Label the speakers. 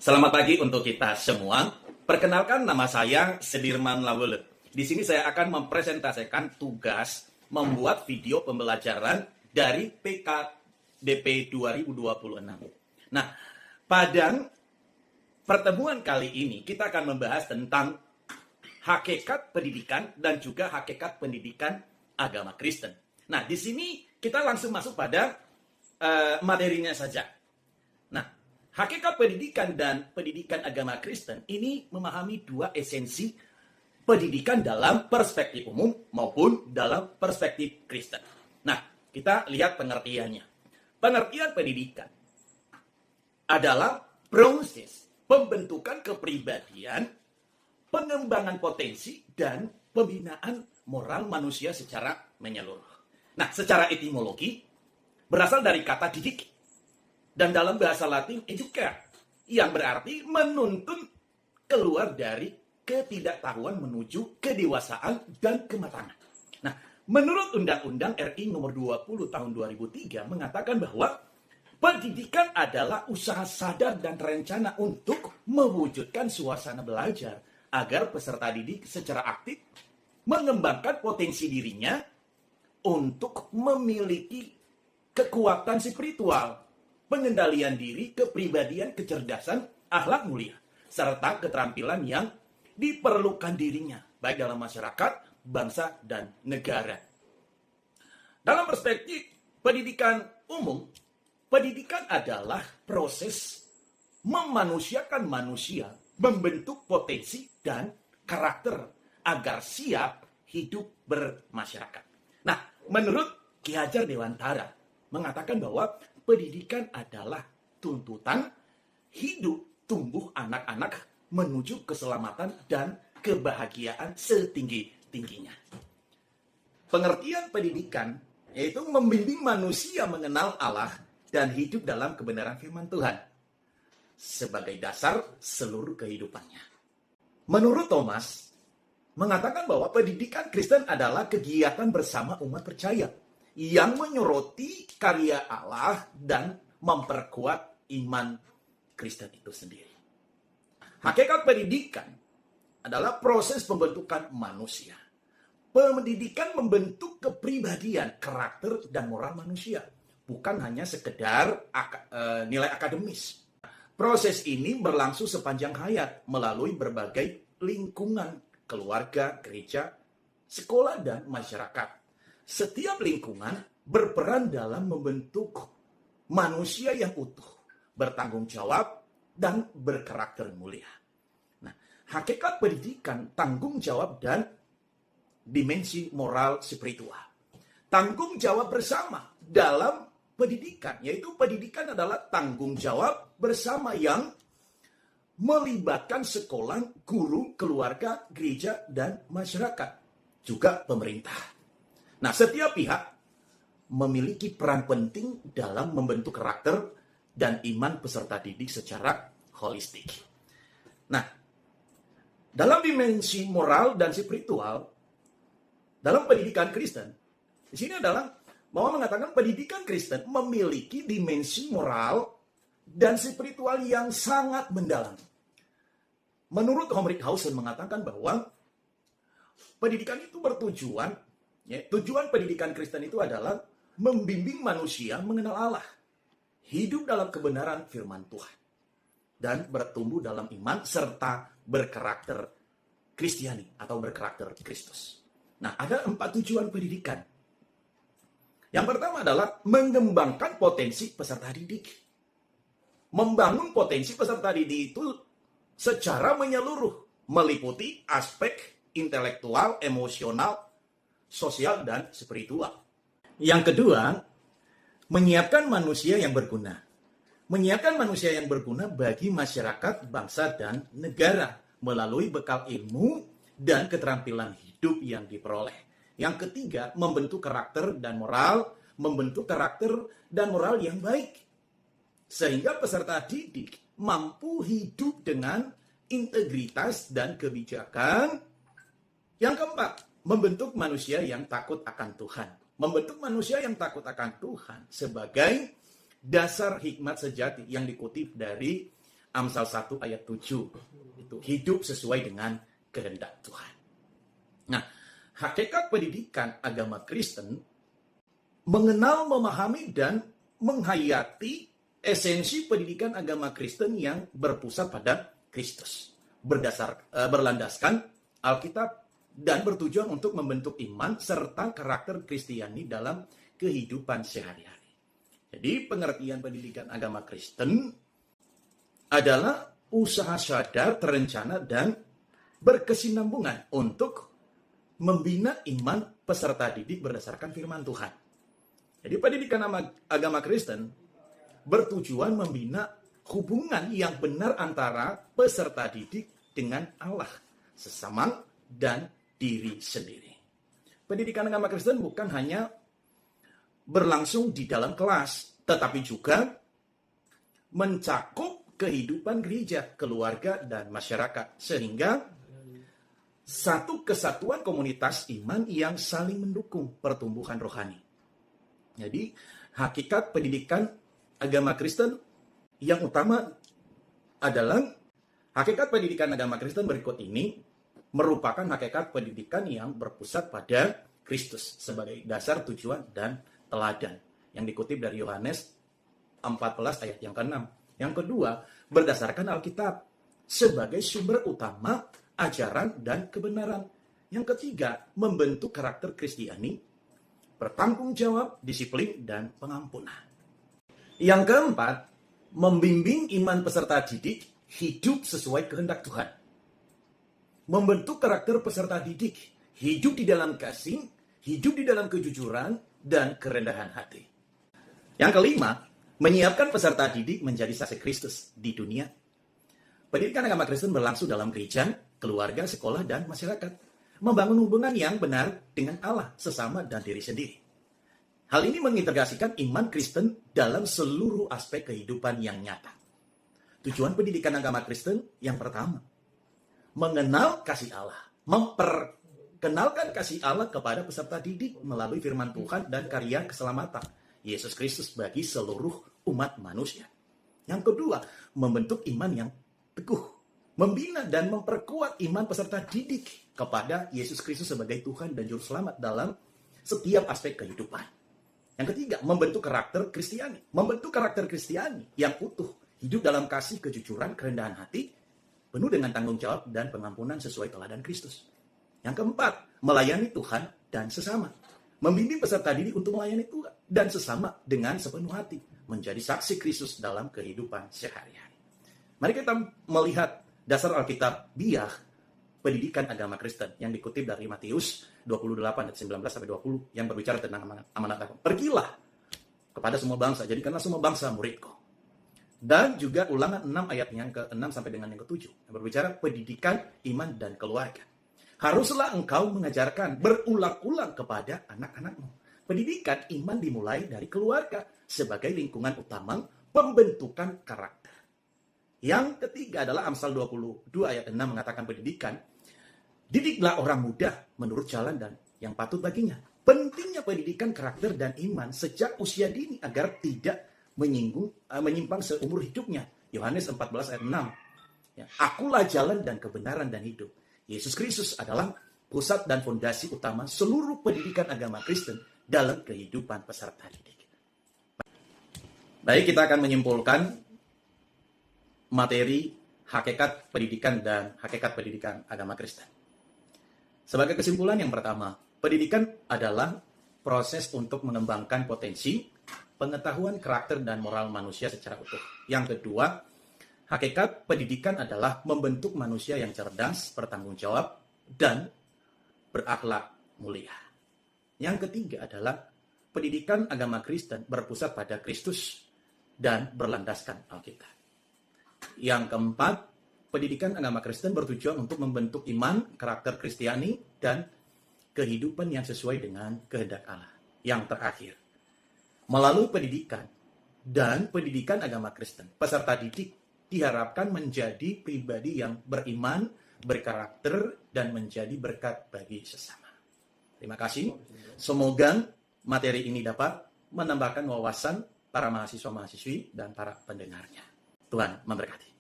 Speaker 1: Selamat pagi untuk kita semua. Perkenalkan, nama saya Sedirman Lawele. Di sini saya akan mempresentasikan tugas membuat video pembelajaran dari PKDP 2026. Nah, pada pertemuan kali ini kita akan membahas tentang hakikat pendidikan dan juga hakikat pendidikan agama Kristen. Nah, di sini kita langsung masuk pada materinya saja. Nah, hakikat pendidikan dan pendidikan agama Kristen ini memahami dua esensi pendidikan dalam perspektif umum maupun dalam perspektif Kristen. Nah, kita lihat pengertiannya. Pengertian pendidikan adalah proses pembentukan kepribadian, pengembangan potensi, dan pembinaan moral manusia secara menyeluruh. Nah, secara etimologi, berasal dari kata didik. Dan dalam bahasa Latin, educare, yang berarti menuntun keluar dari ketidaktahuan menuju kedewasaan dan kematangan. Nah, menurut Undang-Undang RI nomor 20 tahun 2003 mengatakan bahwa pendidikan adalah usaha sadar dan terencana untuk mewujudkan suasana belajar agar peserta didik secara aktif mengembangkan potensi dirinya untuk memiliki kekuatan spiritual, pengendalian diri, kepribadian, kecerdasan, akhlak mulia, serta keterampilan yang diperlukan dirinya, baik dalam masyarakat, bangsa, dan negara. Dalam perspektif pendidikan umum, pendidikan adalah proses memanusiakan manusia, membentuk potensi dan karakter agar siap hidup bermasyarakat. Nah, menurut Ki Hajar Dewantara mengatakan bahwa pendidikan adalah tuntutan hidup tumbuh anak-anak menuju keselamatan dan kebahagiaan setinggi-tingginya. Pengertian pendidikan yaitu membimbing manusia mengenal Allah dan hidup dalam kebenaran firman Tuhan sebagai dasar seluruh kehidupannya. Menurut Thomas, mengatakan bahwa pendidikan Kristen adalah kegiatan bersama umat percaya yang menyoroti karya Allah dan memperkuat iman Kristen itu sendiri. Hakikat pendidikan adalah proses pembentukan manusia. Pendidikan membentuk kepribadian, karakter, dan moral manusia. Bukan hanya sekedar nilai akademis. Proses ini berlangsung sepanjang hayat melalui berbagai lingkungan, keluarga, gereja, sekolah, dan masyarakat. Setiap lingkungan berperan dalam membentuk manusia yang utuh, bertanggung jawab, dan berkarakter mulia. Nah, hakikat pendidikan, tanggung jawab, dan dimensi moral spiritual. Tanggung jawab bersama dalam pendidikan, yaitu pendidikan adalah tanggung jawab bersama yang melibatkan sekolah, guru, keluarga, gereja, dan masyarakat, juga pemerintah. Nah, setiap pihak memiliki peran penting dalam membentuk karakter dan iman peserta didik secara holistik. Nah, dalam dimensi moral dan spiritual, dalam pendidikan Kristen, di sini adalah bahwa mengatakan pendidikan Kristen memiliki dimensi moral dan spiritual yang sangat mendalam. Menurut Homrik Hausen mengatakan bahwa pendidikan itu bertujuan, tujuan pendidikan Kristen itu adalah membimbing manusia mengenal Allah, hidup dalam kebenaran firman Tuhan, dan bertumbuh dalam iman serta berkarakter Kristiani atau berkarakter Kristus. Nah, ada 4 tujuan pendidikan. Yang pertama adalah mengembangkan potensi peserta didik. Membangun potensi peserta didik itu secara menyeluruh, meliputi aspek intelektual, emosional, sosial, dan spiritual. Yang kedua, menyiapkan manusia yang berguna. Menyiapkan manusia yang berguna bagi masyarakat, bangsa, dan negara melalui bekal ilmu dan keterampilan hidup yang diperoleh. Yang ketiga, membentuk karakter dan moral, membentuk karakter dan moral yang baik. Sehingga peserta didik mampu hidup dengan integritas dan kebijakan. Yang keempat, membentuk manusia yang takut akan Tuhan. Membentuk manusia yang takut akan Tuhan sebagai dasar hikmat sejati yang dikutip dari Amsal 1 ayat 7. Itu hidup sesuai dengan kehendak Tuhan. Nah, hakikat pendidikan agama Kristen mengenal, memahami, dan menghayati esensi pendidikan agama Kristen yang berpusat pada Kristus, berlandaskan Alkitab, dan bertujuan untuk membentuk iman serta karakter Kristiani dalam kehidupan sehari-hari. Jadi pengertian pendidikan agama Kristen adalah usaha sadar, terencana, dan berkesinambungan untuk membina iman peserta didik berdasarkan firman Tuhan. Jadi pendidikan agama Kristen bertujuan membina hubungan yang benar antara peserta didik dengan Allah, sesama, dan diri sendiri. Pendidikan agama Kristen bukan hanya berlangsung di dalam kelas, tetapi juga mencakup kehidupan gereja, keluarga, dan masyarakat, sehingga satu kesatuan komunitas iman yang saling mendukung pertumbuhan rohani. Jadi, hakikat pendidikan agama Kristen yang utama adalah hakikat pendidikan agama Kristen berikut ini merupakan hakikat pendidikan yang berpusat pada Kristus sebagai dasar, tujuan, dan teladan yang dikutip dari Yohanes 14 ayat yang ke-6. Yang kedua, berdasarkan Alkitab sebagai sumber utama ajaran dan kebenaran. Yang ketiga, membentuk karakter Kristiani, bertanggung jawab, disiplin, dan pengampunan. Yang keempat, membimbing iman peserta didik hidup sesuai kehendak Tuhan. Membentuk karakter peserta didik, hidup di dalam kasih, hidup di dalam kejujuran, dan kerendahan hati. Yang kelima, menyiapkan peserta didik menjadi saksi Kristus di dunia. Pendidikan agama Kristen berlangsung dalam gereja, keluarga, sekolah, dan masyarakat. Membangun hubungan yang benar dengan Allah, sesama, dan diri sendiri. Hal ini mengintegrasikan iman Kristen dalam seluruh aspek kehidupan yang nyata. Tujuan pendidikan agama Kristen yang pertama, mengenal kasih Allah, memperkenalkan kasih Allah kepada peserta didik melalui firman Tuhan dan karya keselamatan Yesus Kristus bagi seluruh umat manusia. Yang kedua, membentuk iman yang teguh, membina dan memperkuat iman peserta didik kepada Yesus Kristus sebagai Tuhan dan Juru Selamat dalam setiap aspek kehidupan. Yang ketiga, membentuk karakter Kristiani, yang utuh, hidup dalam kasih, kejujuran, kerendahan hati, penuh dengan tanggung jawab dan pengampunan sesuai teladan Kristus. Yang keempat, melayani Tuhan dan sesama. Membimbing peserta didik untuk melayani Tuhan dan sesama dengan sepenuh hati. Menjadi saksi Kristus dalam kehidupan sehari-hari. Mari kita melihat dasar Alkitabiah pendidikan agama Kristen yang dikutip dari Matius 28 ayat 19-20 yang berbicara tentang amanat agama. Pergilah kepada semua bangsa, jadikanlah semua bangsa muridku. Dan juga Ulangan 6 ayat yang ke-6 sampai dengan yang ke-7 yang berbicara pendidikan iman dan keluarga. Haruslah engkau mengajarkan berulang-ulang kepada anak-anakmu. Pendidikan iman dimulai dari keluarga sebagai lingkungan utama pembentukan karakter. Yang ketiga adalah Amsal 22 ayat 6 mengatakan pendidikan, didiklah orang muda menurut jalan dan yang patut baginya. Pentingnya pendidikan karakter dan iman sejak usia dini agar tidak menyimpang seumur hidupnya. Yohanes 14 ayat 6. Ya, akulah jalan dan kebenaran dan hidup. Yesus Kristus adalah pusat dan fondasi utama seluruh pendidikan agama Kristen dalam kehidupan peserta didik. Baik, kita akan menyimpulkan materi hakikat pendidikan dan hakikat pendidikan agama Kristen. Sebagai kesimpulan yang pertama, pendidikan adalah proses untuk mengembangkan potensi, pengetahuan, karakter, dan moral manusia secara utuh. Yang kedua, hakikat pendidikan adalah membentuk manusia yang cerdas, bertanggung jawab, dan berakhlak mulia. Yang ketiga adalah pendidikan agama Kristen berpusat pada Kristus dan berlandaskan Alkitab. Yang keempat, pendidikan agama Kristen bertujuan untuk membentuk iman, karakter Kristiani, dan kehidupan yang sesuai dengan kehendak Allah. Yang terakhir, melalui pendidikan dan pendidikan agama Kristen, peserta didik diharapkan menjadi pribadi yang beriman, berkarakter, dan menjadi berkat bagi sesama. Terima kasih. Semoga materi ini dapat menambahkan wawasan para mahasiswa-mahasiswi dan para pendengarnya. Tuhan memberkati.